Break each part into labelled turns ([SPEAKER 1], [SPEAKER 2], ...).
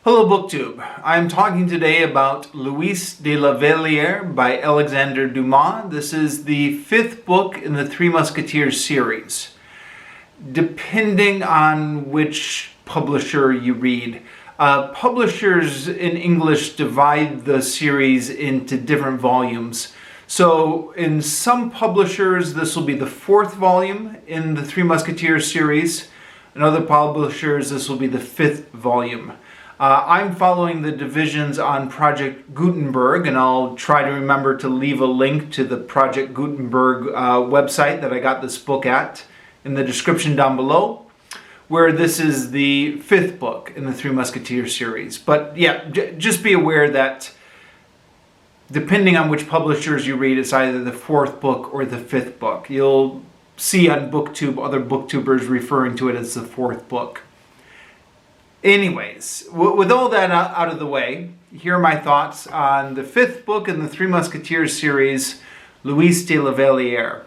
[SPEAKER 1] Hello BookTube. I'm talking today about Louise de la Valliere by Alexandre Dumas. This is the fifth book in the Three Musketeers series. Depending on which publisher you read, publishers in English divide the series into different volumes. So in some publishers this will be the fourth volume in the Three Musketeers series. In other publishers this will be the fifth volume. I'm following the divisions on Project Gutenberg, and I'll try to remember to leave a link to the Project Gutenberg website that I got this book at in the description down below, where this is the fifth book in the Three Musketeers series. But yeah, just be aware that depending on which publishers you read, it's either the fourth book or the fifth book. You'll see on BookTube other booktubers referring to it as the fourth book. Anyways, with all that out of the way, here are my thoughts on the fifth book in the Three Musketeers series, Louise de la Valliere.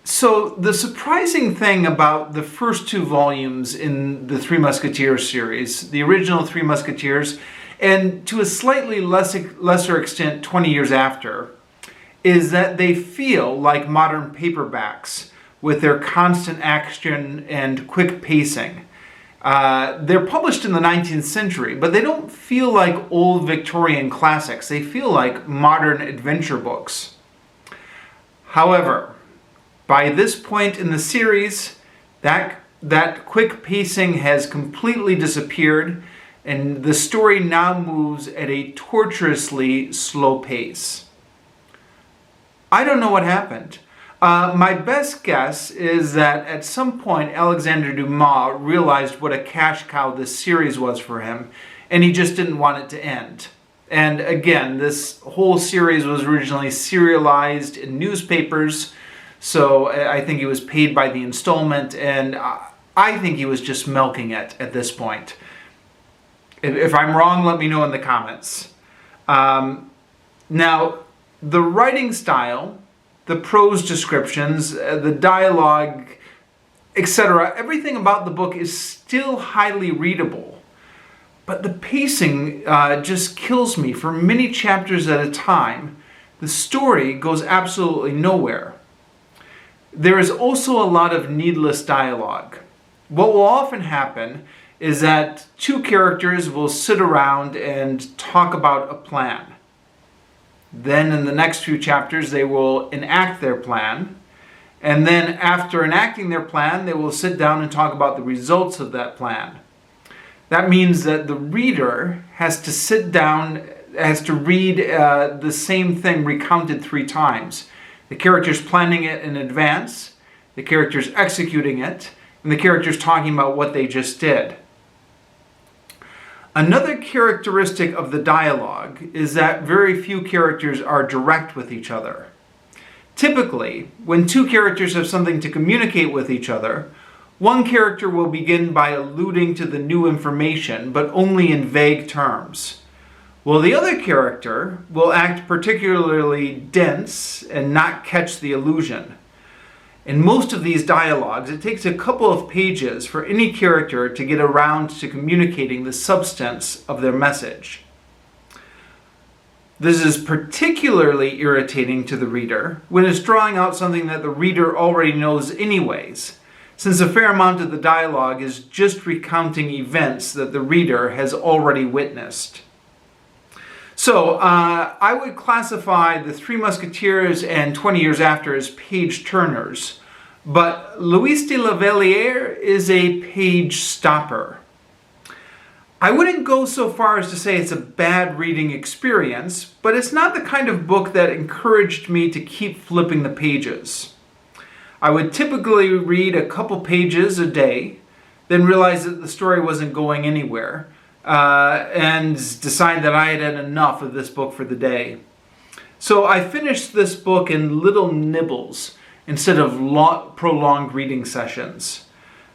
[SPEAKER 1] So the surprising thing about the first two volumes in the Three Musketeers series, the original Three Musketeers, and to a slightly lesser extent 20 years after, is that they feel like modern paperbacks with their constant action and quick pacing. They're published in the 19th century, but they don't feel like old Victorian classics. They feel like modern adventure books. However, by this point in the series, that quick pacing has completely disappeared, and the story now moves at a torturously slow pace. I don't know what happened. My best guess is that at some point Alexandre Dumas realized what a cash cow this series was for him, and he just didn't want it to end. And again, this whole series was originally serialized in newspapers, so I think he was paid by the installment, and I think he was just milking it at this point. If I'm wrong, let me know in the comments. Now, the writing style, the prose descriptions, the dialogue, etc., everything about the book is still highly readable. But the pacing just kills me. For many chapters at a time, the story goes absolutely nowhere. There is also a lot of needless dialogue. What will often happen is that two characters will sit around and talk about a plan. Then in the next few chapters, they will enact their plan. And then after enacting their plan, they will sit down and talk about the results of that plan. That means that the reader has to sit down, has to read the same thing recounted 3 times. The characters planning it in advance, the characters executing it, and the characters talking about what they just did. Another characteristic of the dialogue is that very few characters are direct with each other. Typically, when two characters have something to communicate with each other, one character will begin by alluding to the new information, but only in vague terms, while the other character will act particularly dense and not catch the allusion. In most of these dialogues, it takes a couple of pages for any character to get around to communicating the substance of their message. This is particularly irritating to the reader when it's drawing out something that the reader already knows anyways, since a fair amount of the dialogue is just recounting events that the reader has already witnessed. So, I would classify the Three Musketeers and 20 Years After as page turners, but Louise de la Valliere is a page stopper. I wouldn't go so far as to say it's a bad reading experience, but it's not the kind of book that encouraged me to keep flipping the pages. I would typically read a couple pages a day, then realize that the story wasn't going anywhere, and decide that I had had enough of this book for the day. So I finished this book in little nibbles instead of prolonged reading sessions.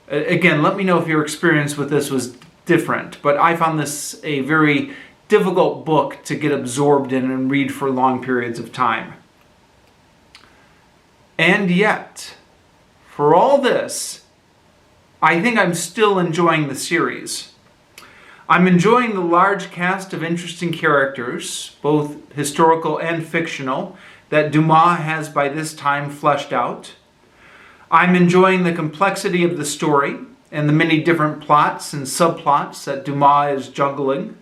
[SPEAKER 1] Again, let me know if your experience with this was different, but I found this a very difficult book to get absorbed in and read for long periods of time. And yet, for all this, I think I'm still enjoying the series. I'm enjoying the large cast of interesting characters, both historical and fictional, that Dumas has by this time fleshed out. I'm enjoying the complexity of the story and the many different plots and subplots that Dumas is juggling.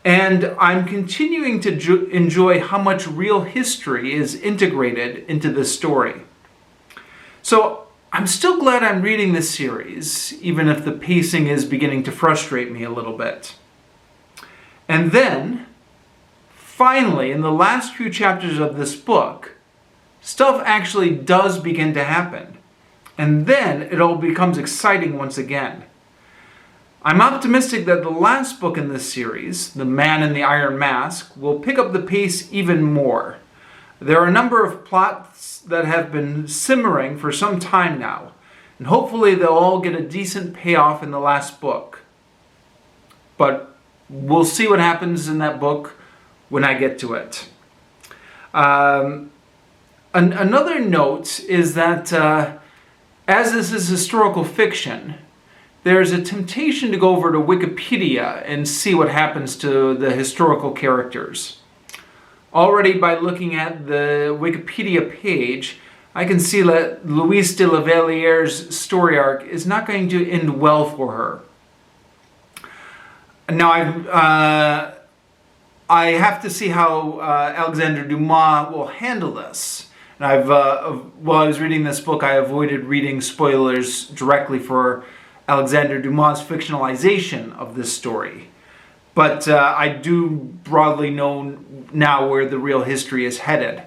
[SPEAKER 1] And I'm continuing to enjoy how much real history is integrated into this story. So I'm still glad I'm reading this series, even if the pacing is beginning to frustrate me a little bit. And then, finally, in the last few chapters of this book, stuff actually does begin to happen. And then it all becomes exciting once again. I'm optimistic that the last book in this series, The Man in the Iron Mask, will pick up the pace even more. There are a number of plots that have been simmering for some time now, and hopefully they'll all get a decent payoff in the last book. But we'll see what happens in that book when I get to it. Another note is that as this is historical fiction, there's a temptation to go over to Wikipedia and see what happens to the historical characters. Already by looking at the Wikipedia page, I can see that Louise de la Valliere's story arc is not going to end well for her. Now, I have to see how Alexandre Dumas will handle this. And while I was reading this book, I avoided reading spoilers directly for Alexandre Dumas' fictionalization of this story. But I do broadly know now where the real history is headed.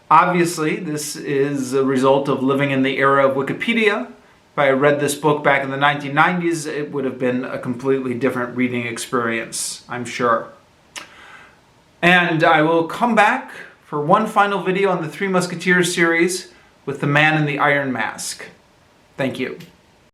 [SPEAKER 1] Obviously, this is a result of living in the era of Wikipedia. If I had read this book back in the 1990s, it would have been a completely different reading experience, I'm sure. And I will come back for one final video on the Three Musketeers series with The Man in the Iron Mask. Thank you.